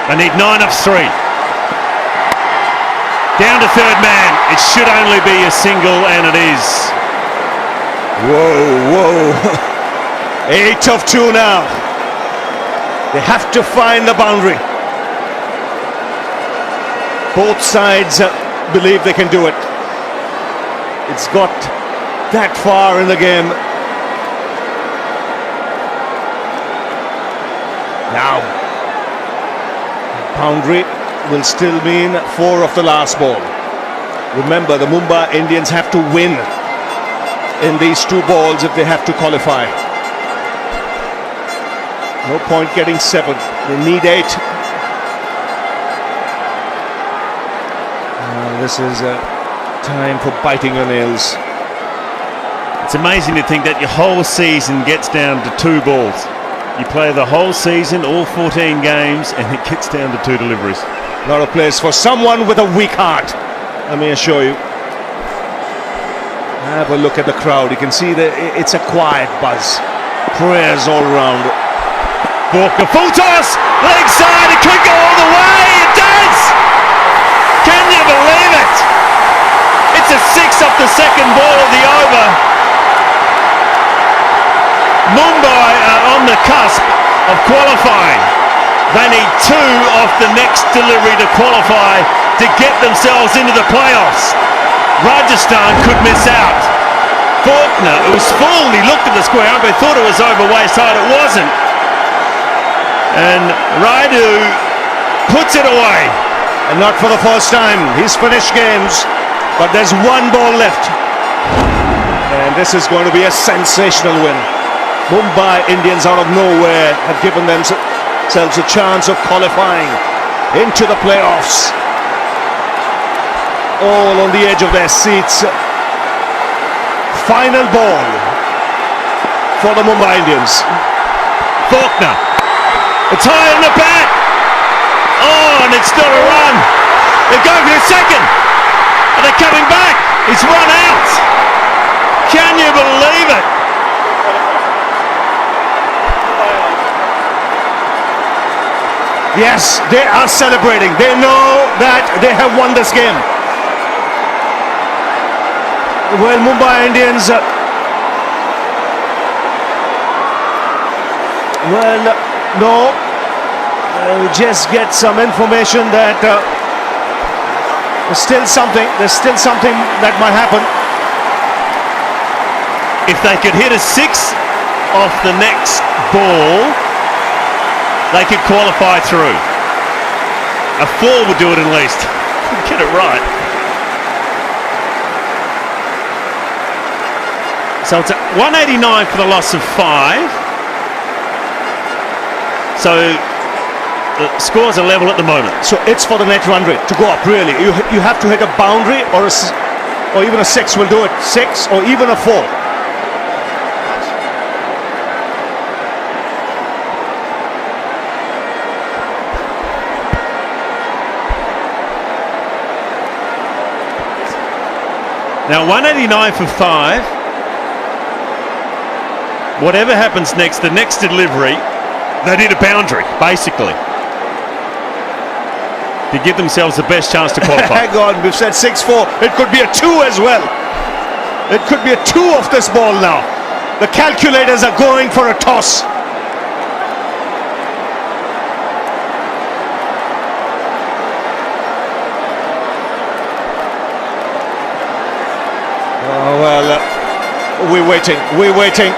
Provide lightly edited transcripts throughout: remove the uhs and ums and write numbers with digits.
They need 9 of 3. Down to third man. It should only be a single, and it is. Whoa. 8 of 2 now. They have to find the boundary. Both sides believe they can do it. It's got that far in the game. Now, boundary will still mean 4 of the last ball. Remember, the Mumbai Indians have to win in these 2 balls if they have to qualify. No point getting 7. They need 8. This is time for biting your nails. It's amazing to think that your whole season gets down to 2 balls. You play the whole season, all 14 games, and it gets down to 2 deliveries. Not a place for someone with a weak heart, let me assure you. Have a look at the crowd. You can see that it's a quiet buzz. Prayers all around. Faulkner, full toss, leg side, it could go all the way, it does! Can you believe it? It's a 6 off the second ball of the over. Mumbai are on the cusp of qualifying. They need 2 off the next delivery to qualify to get themselves into the playoffs. Rajasthan could miss out. Faulkner, it was full, he looked at the square umpire, thought it was over waist high, it wasn't. And Raidu puts it away. And not for the first time. He's finished games, but there's 1 ball left. And this is going to be a sensational win. Mumbai Indians out of nowhere have given themselves a chance of qualifying into the playoffs. All on the edge of their seats. Final ball for the Mumbai Indians. Faulkner. It's high on the bat. Oh, and it's not a run. They're going for a second. And they're coming back. It's run out. Can you believe it? Yes, they are celebrating. They know that they have won this game. Well, Mumbai Indians, no, just get some information that there's still something that might happen. If they could hit a 6 off the next ball, they could qualify through. A 4 would do it at least. Get it right. So it's at 189 for the loss of 5. So the scores are level at the moment. So it's for the net run rate to go up, really. You have to hit a boundary or even a 6 will do it. 6 or even a 4. Now 189 for 5. Whatever happens next, the next delivery, they need a boundary, basically, to give themselves the best chance to qualify. Hang on, we've said 6-4. It could be a 2 as well. It could be a 2 off this ball now. The calculators are going for a toss. We're waiting.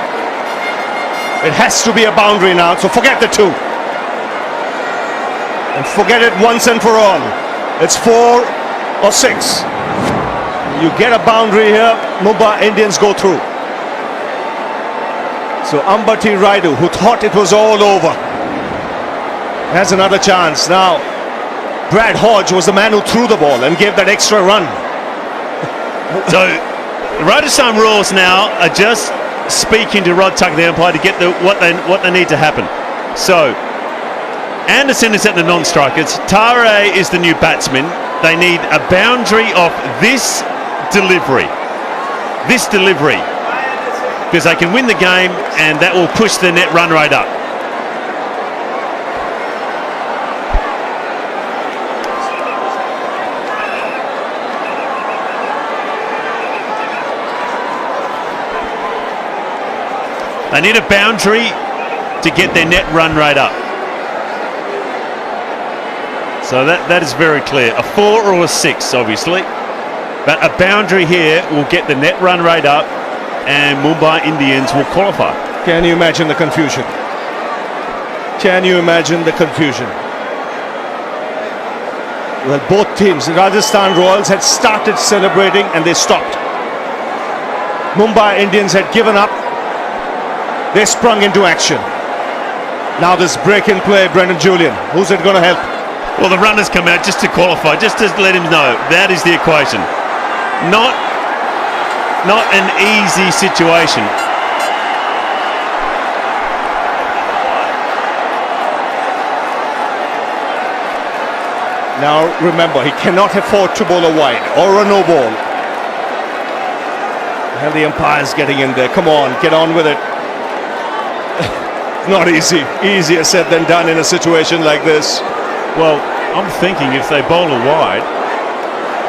It has to be a boundary now, so forget the 2. And forget it once and for all. It's 4 or 6. You get a boundary here, Mumbai Indians go through. So Ambati Raidu, who thought it was all over, has another chance. Now, Brad Hodge was the man who threw the ball and gave that extra run. So the Rajasthan rules now are just speaking to Rod Tucker, the umpire, to get what they need to happen. So Anderson is at the non-strikers. Tare is the new batsman. They need a boundary off this delivery, because they can win the game, and that will push the net run rate up. They need a boundary to get their net run rate up. So that is very clear. A 4 or a 6, obviously. But a boundary here will get the net run rate up and Mumbai Indians will qualify. Can you imagine the confusion? Can you imagine the confusion? Well, both teams, the Rajasthan Royals had started celebrating and they stopped. Mumbai Indians had given up. They sprung into action. Now this break in play, Brendan Julian. Who's it going to help? Well, the runners come out just to qualify, just to let him know that is the equation. Not an easy situation. Now remember, he cannot afford to bowl a wide or a no ball. And the umpire's getting in there. Come on, get on with it. Not easy. Easier said than done in a situation like this. Well, I'm thinking if they bowl a wide,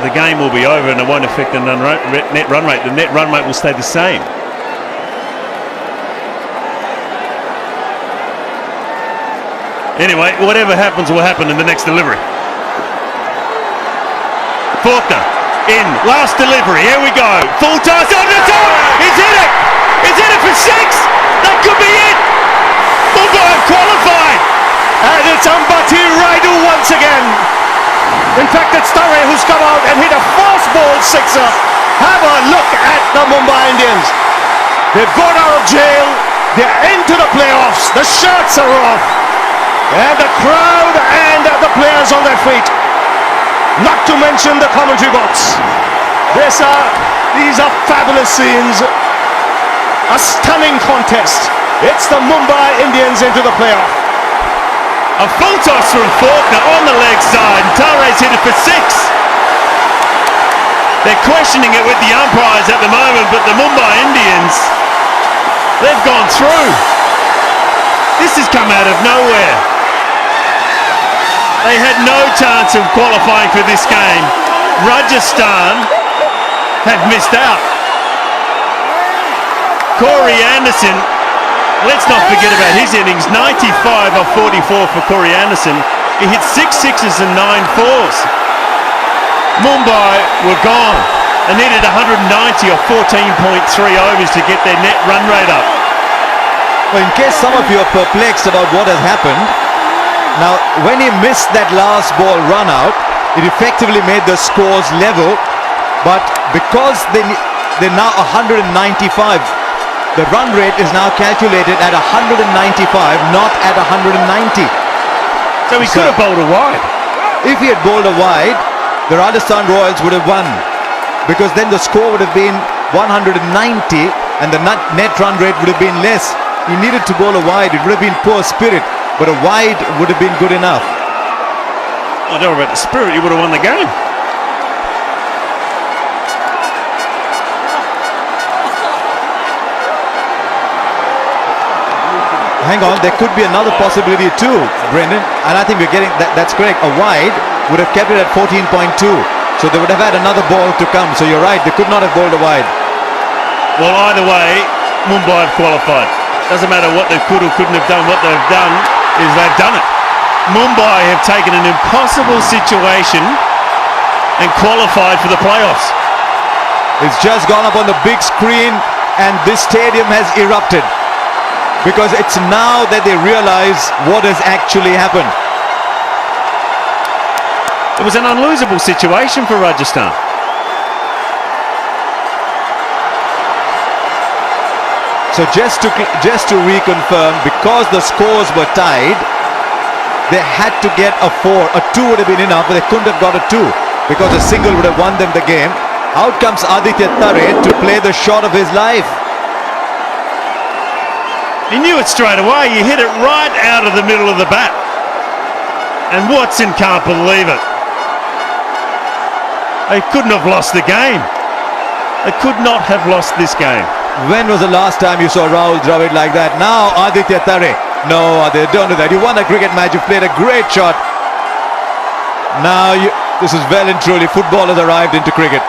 the game will be over and it won't affect the net run rate. The net run rate will stay the same. Anyway, whatever happens will happen in the next delivery. Faulkner in, last delivery, here we go. Full toss on the top, he's hit it! He's hit it for 6! That could be it! Mumbai have qualified! And it's Ambati Raidu once again. In fact, it's Tare who's come out and hit a fast ball sixer. Have a look at the Mumbai Indians. They've got out of jail. They're into the playoffs. The shirts are off. And the crowd and the players on their feet. Not to mention the commentary box. These are fabulous scenes. A stunning contest. It's the Mumbai Indians into the playoff. A full toss from Faulkner on the leg side. Tare's hit it for 6. They're questioning it with the umpires at the moment, but the Mumbai Indians, they've gone through. This has come out of nowhere. They had no chance of qualifying for this game. Rajasthan have missed out. Corey Anderson, let's not forget about his innings. 95 of 44 for Corey Anderson. He hit 6 sixes and 9 fours. Mumbai were gone and needed 190 or 14.3 overs to get their net run rate up. Well, in case some of you are perplexed about what has happened, now when he missed that last ball run out, it effectively made the scores level, but because they're now 195, the run rate is now calculated at 195, not at 190. So he could have bowled a wide. If he had bowled a wide, the Rajasthan Royals would have won, because then the score would have been 190 and the net run rate would have been less. He needed to bowl a wide. It would have been poor spirit, but a wide would have been good enough. I don't know about the spirit, you would have won the game. Hang on, there could be another possibility too, Brendan, and I think we're getting that's correct. A wide would have kept it at 14.2, so they would have had another ball to come. So you're right, they could not have bowled a wide. Well, either way, Mumbai have qualified. Doesn't matter what they could or couldn't have done. What they've done is they've done it. Mumbai have taken an impossible situation and qualified for the playoffs. It's just gone up on the big screen and this stadium has erupted, because it's now that they realize what has actually happened. It was an unlosable situation for Rajasthan. So just to reconfirm, because the scores were tied, they had to get a 4. A 2 would have been enough, but they couldn't have got a 2 because a single would have won them the game. Out comes Aditya Tare to play the shot of his life. He knew it straight away. He hit it right out of the middle of the bat. And Watson can't believe it. They couldn't have lost the game. They could not have lost this game. When was the last time you saw Rahul Dravid like that? Now Aditya Tare. No, Aditya, don't do that. You won a cricket match. You played a great shot. Now this is well and truly football has arrived into cricket.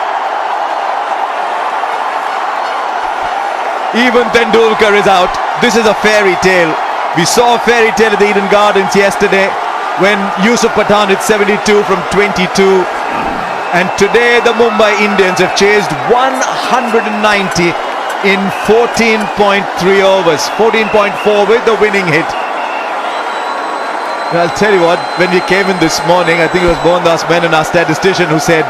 Even Tendulkar is out. this is a fairy tale. We saw a fairy tale at the Eden Gardens yesterday when Yusuf Pathan hit 72 from 22. And today the Mumbai Indians have chased 190 in 14.3 overs. 14.4 with the winning hit. And I'll tell you what, when we came in this morning, I think it was Mohandas Menon, our statistician, who said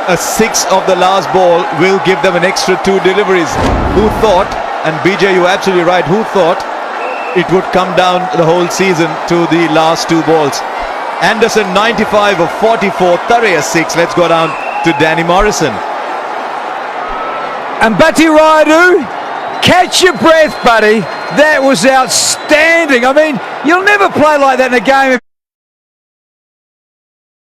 a 6 of the last ball will give them an extra 2 deliveries. Who thought, and BJ, you're absolutely right, who thought it would come down the whole season to the last 2 balls? Anderson 95 of 44, Tharia 6. Let's go down to Danny Morrison. And Bati Rayudu, catch your breath, buddy. That was outstanding. I mean, you'll never play like that in a game.